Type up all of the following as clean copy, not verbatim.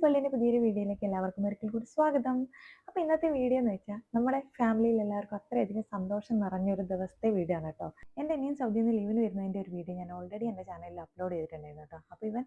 വേൾഡിൻ്റെ പുതിയൊരു വീഡിയോയിലേക്ക് എല്ലാവർക്കും ഒരിക്കൽ കൂടി സ്വാഗതം. അപ്പോൾ ഇന്നത്തെ വീഡിയോ എന്ന് വെച്ചാൽ നമ്മുടെ ഫാമിലിയിൽ എല്ലാവർക്കും അത്രയധികം സന്തോഷം നിറഞ്ഞൊരു ദിവസത്തെ വീഡിയോ ആണ് കേട്ടോ. എൻ്റെ അനിയൻ സൗദിയിൽ നിന്ന് ലീവിന് വരുന്നതിൻ്റെ ഒരു വീഡിയോ ഞാൻ ഓൾറെഡി എൻ്റെ ചാനലിൽ അപ്ലോഡ് ചെയ്തിട്ടുണ്ടായിരുന്നു കേട്ടോ. അപ്പോൾ ഇവൻ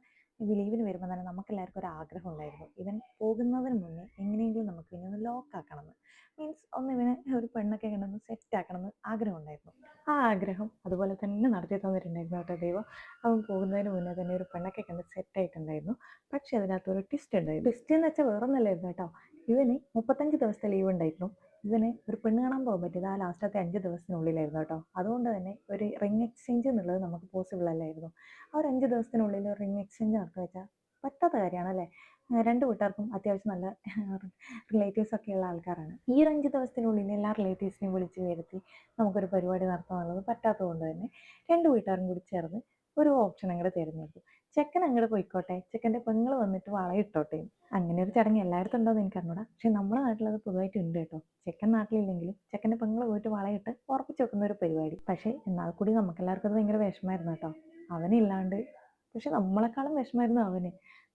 ലീവിന് വരുമ്പോൾ തന്നെ നമുക്ക് എല്ലാവർക്കും ഒരു ആഗ്രഹം ഉണ്ടായിരുന്നു, ഇവൻ പോകുന്നതിന് മുന്നേ എങ്ങനെയെങ്കിലും നമുക്ക് ഇനി ഒന്ന് ലോക്ക് ആക്കണമെന്ന്. മീൻസ് ഒന്ന് ഇവനെ ഒരു പെണ്ണൊക്കെ കണ്ടൊന്ന് സെറ്റ് ആക്കണമെന്ന് ആഗ്രഹം ഉണ്ടായിരുന്നു. ആ ആഗ്രഹം അതുപോലെ തന്നെ നടത്തി തന്നിട്ടുണ്ടായിരുന്നു കേട്ടോ ദൈവം. അവൻ പോകുന്നതിന് മുന്നേ തന്നെ ഒരു പെണ്ണൊക്കെ കണ്ട് സെറ്റ് ആയിട്ടുണ്ടായിരുന്നു. പക്ഷെ അതിനകത്ത് ഒരു ട്വിസ്റ്റ് ഉണ്ടായിരുന്നു. ട്വിസ്റ്റ് എന്ന് വെച്ചാൽ വേറെ ഒന്നല്ലായിരുന്നു കേട്ടോ. ഇവന് 35 ദിവസത്തെ ലീവ് ഉണ്ടായിരുന്നു. ഇവന് ഒരു പെണ്ണ് കാണാൻ പോകാൻ പറ്റിയത് ആ ലാസ്റ്റത്തെ 5 ദിവസത്തിനുള്ളിലായിരുന്നു കേട്ടോ. അതുകൊണ്ട് തന്നെ ഒരു റിംഗ് എക്സ്ചേഞ്ച് എന്നുള്ളത് നമുക്ക് പോസിബിൾ അല്ലായിരുന്നു. ആ ഒരു 5 ദിവസത്തിനുള്ളിൽ ഒരു റിംഗ് എക്സ്ചേഞ്ച് നടക്കുക വെച്ചാൽ പറ്റാത്ത കാര്യമാണ് അല്ലേ. രണ്ട് വീട്ടുകാർക്കും അത്യാവശ്യം നല്ല റിലേറ്റീവ്സ് ഒക്കെ ഉള്ള ആൾക്കാരാണ്. ഈ ഒരു 5 ദിവസത്തിനുള്ളിൽ എല്ലാ റിലേറ്റീവ്സിനെയും വിളിച്ച് വരുത്തി നമുക്കൊരു പരിപാടി നടത്താനുള്ളത് പറ്റാത്തത് കൊണ്ട് തന്നെ രണ്ട് വീട്ടുകാരും കൂടി ചേർന്ന് ഒരു ഓപ്ഷൻ അങ്ങോട്ട് തിരഞ്ഞെടുത്തു. ചെക്കൻ അങ്ങോട്ട് പോയിക്കോട്ടെ, ചെക്കൻ്റെ പെങ്ങൾ വന്നിട്ട് വളയിട്ടോട്ടെ. അങ്ങനെ ഒരു ചടങ്ങ് എല്ലായിടത്തും ഉണ്ടോയെന്ന് എനിക്കറിഞ്ഞൂടാ. പക്ഷെ നമ്മുടെ നാട്ടിലത് പൊതുവായിട്ട് ഉണ്ട് കേട്ടോ. ചെക്കൻ നാട്ടിലില്ലെങ്കിലും ചെക്കൻ്റെ പെങ്ങൾ പോയിട്ട് വളയിട്ട് ഉറപ്പിച്ച് വെക്കുന്ന ഒരു പരിപാടി. പക്ഷേ എന്നാൽ കൂടി നമുക്കെല്ലാവർക്കും അത് ഭയങ്കര വിഷമമായിരുന്നു കേട്ടോ, അവനില്ലാണ്ട്. പക്ഷെ നമ്മളെക്കാളും വിഷമമായിരുന്നു അവന്.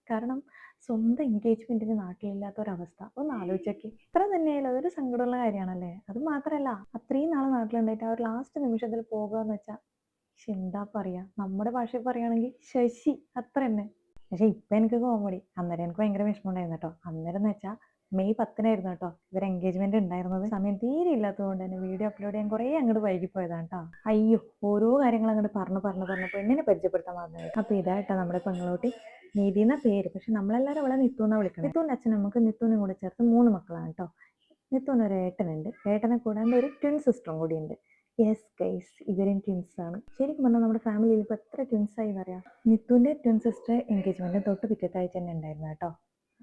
കാരണം സ്വന്തം എൻഗേജ്മെൻറ്റിന് നാട്ടിലില്ലാത്ത ഒരവസ്ഥ ഒന്ന് ആലോചിച്ചൊക്കെ. ഇത്ര തന്നെയായാലും അതൊരു സങ്കടമുള്ള കാര്യമാണല്ലേ. അത് മാത്രമല്ല, അത്രയും നാളെ നാട്ടിലുണ്ടായിട്ട് ആ ഒരു ലാസ്റ്റ് നിമിഷത്തിൽ പോകുക എന്ന് വെച്ചാൽ എന്താ പറയുക, നമ്മുടെ ഭാഷയിൽ പറയുകയാണെങ്കിൽ ശശി അത്ര തന്നെ. പക്ഷെ ഇപ്പം എനിക്ക് കോമഡി, അന്നേരം എനിക്ക് ഭയങ്കര വിഷമം ഉണ്ടായിരുന്നു കേട്ടോ. അന്നേരം എന്ന് വെച്ചാൽ മെയ് 10 കേട്ടോ ഇവർ എൻഗേജ്മെന്റ് ഉണ്ടായിരുന്നത്. സമയം തീരെ ഇല്ലാത്തത് കൊണ്ട് തന്നെ വീഡിയോ അപ്ലോഡ് ചെയ്യാൻ കുറേ അങ്ങോട്ട് വൈകിപ്പോയതാണ് കേട്ടോ. അയ്യോ, ഓരോ കാര്യങ്ങൾ അങ്ങോട്ട് പറഞ്ഞു പെണ്ണിനെ പരിചയപ്പെടുത്താൻ വന്നത്. അപ്പോൾ ഇതായിട്ടോ നമ്മുടെ പെങ്ങളോട്ടി നീതി എന്ന പേര്. പക്ഷെ നമ്മളെല്ലാവരും അവളെ നിത്തു എന്നാണ് വിളിക്കുന്നത്. നിത്തുവിൻ്റെ അച്ഛനും നമുക്ക് നിത്തുവിനും കൂടെ ചേർത്ത് 3 മക്കളാണ് കേട്ടോ. നിത്തുവിന് ഒരു ഏട്ടനുണ്ട്, ഏട്ടനെ കൂടാണ്ട് ഒരു ട്വിൻ സിസ്റ്ററും കൂടി ഉണ്ട്. യെസ് ഗൈസ്, ഇവരും ട്വിൻസാണ്. ശരിക്കും പറഞ്ഞാൽ നമ്മുടെ ഫാമിലിയിൽ ഇപ്പോൾ എത്ര ട്വിൻസായി എന്നറിയാം. നിത്തുവിൻ്റെ ട്വിൻ സിസ്റ്റർ എൻഗേജ്മെൻറ്റ് തൊട്ട് പിറ്റത്തെ ആഴ്ച തന്നെ ഉണ്ടായിരുന്നു കേട്ടോ.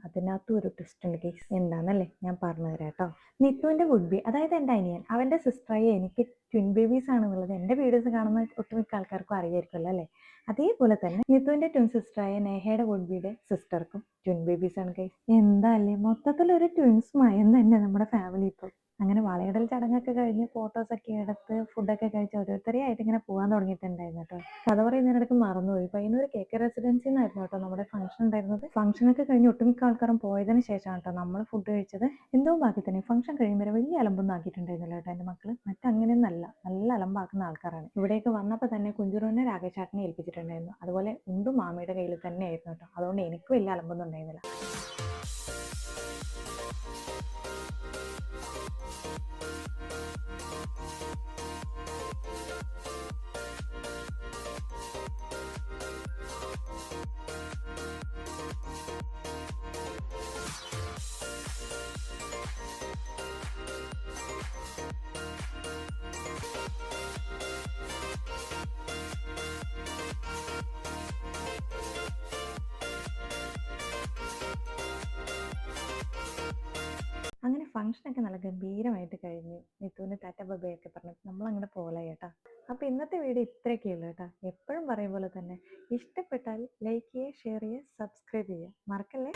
അതിനകത്തും ഒരു ട്വിസ്റ്റ് ഉണ്ട് കേസ്. എന്താണെന്നല്ലേ ഞാൻ പറഞ്ഞു തരാം കേട്ടോ. നിത്തുവിൻ്റെ വുഡ് ബി, അതായത് എൻ്റെ അനിയൻ, അവൻ്റെ സിസ്റ്ററായി എനിക്ക് ട്വിൻ ബേബീസ് ആണെന്നുള്ളത് എൻ്റെ വീഡിയോസ് കാണുന്ന ഒട്ടുമിക്ക ആൾക്കാർക്കും അറിയായിരിക്കുമല്ലോ അല്ലേ. അതേപോലെ തന്നെ നിത്തുവിൻ്റെ ട്വിൻ സിസ്റ്ററായ നേഹയുടെ വുഡ് ബിയുടെ സിസ്റ്റർക്കും ട്വിൻ ബേബീസ് ആണ് കേസ്. എന്താ അല്ലേ, മൊത്തത്തിലൊരു ട്വിൻസ് മയം തന്നെ നമ്മുടെ ഫാമിലി ഇപ്പോൾ. അങ്ങനെ വളയിടൽ ചടങ്ങൊക്കെ കഴിഞ്ഞ് ഫോട്ടോസൊക്കെ എടുത്ത് ഫുഡൊക്കെ കഴിച്ച് ഓരോരുത്തരെയായിട്ട് ഇങ്ങനെ പോകാൻ തുടങ്ങിയിട്ടുണ്ടായിരുന്നു കേട്ടോ. കഥ പറയുന്നതിനിടയ്ക്ക് മറന്നുപോയി. പയ്യന്നൂർ KK റെസിഡൻസിൽ നിന്നായിരുന്നു കേട്ടോ നമ്മുടെ ഫംഗ്ഷൻ ഉണ്ടായിരുന്നത്. ഫംഗ്ഷനൊക്കെ കഴിഞ്ഞ് ഒട്ടുമിക്ക ആൾക്കാരും പോയതിന് ശേഷമാണ് കേട്ടോ നമ്മൾ ഫുഡ് കഴിച്ചത്. എന്തോ ബാക്കി തന്നെ ഫംഗ്ഷൻ കഴിയുമ്പോൾ വലിയ അലമ്പൊന്നും ആക്കിയിട്ടുണ്ടായിരുന്നില്ല കേട്ടോ എൻ്റെ മക്കള്. മറ്റങ്ങനെയൊന്നല്ല, നല്ല അലമ്പാക്കുന്ന ആൾക്കാരാണ്. ഇവിടേക്ക് വന്നപ്പോൾ തന്നെ കുഞ്ചുറുവിനെ രാകേഷാട്ടിനെ ഏൽപ്പിച്ചിട്ടുണ്ടായിരുന്നു. അതുപോലെ ഉണ്ടും മാമിയുടെ കയ്യിൽ തന്നെ ആയിരുന്നു കേട്ടോ. അതുകൊണ്ട് എനിക്ക് വലിയ അലമ്പൊന്നും ഉണ്ടായിരുന്നില്ല. അങ്ങനെ ഫംഗ്ഷനൊക്കെ നല്ല ഗംഭീരമായിട്ട് കഴിഞ്ഞു. നിത്തുവിന് ടാറ്റ ബൈയൊക്കെ പറഞ്ഞു നമ്മൾ അങ്ങോട്ട് പോലെ കേട്ടോ. അപ്പോൾ ഇന്നത്തെ വീഡിയോ ഇത്രയൊക്കെ ഉള്ളൂ കേട്ടോ. എപ്പോഴും പറയും പോലെ തന്നെ ഇഷ്ടപ്പെട്ടാൽ ലൈക്ക് ചെയ്യുക, ഷെയർ ചെയ്യുക, സബ്സ്ക്രൈബ് ചെയ്യുക, മറക്കല്ലേ.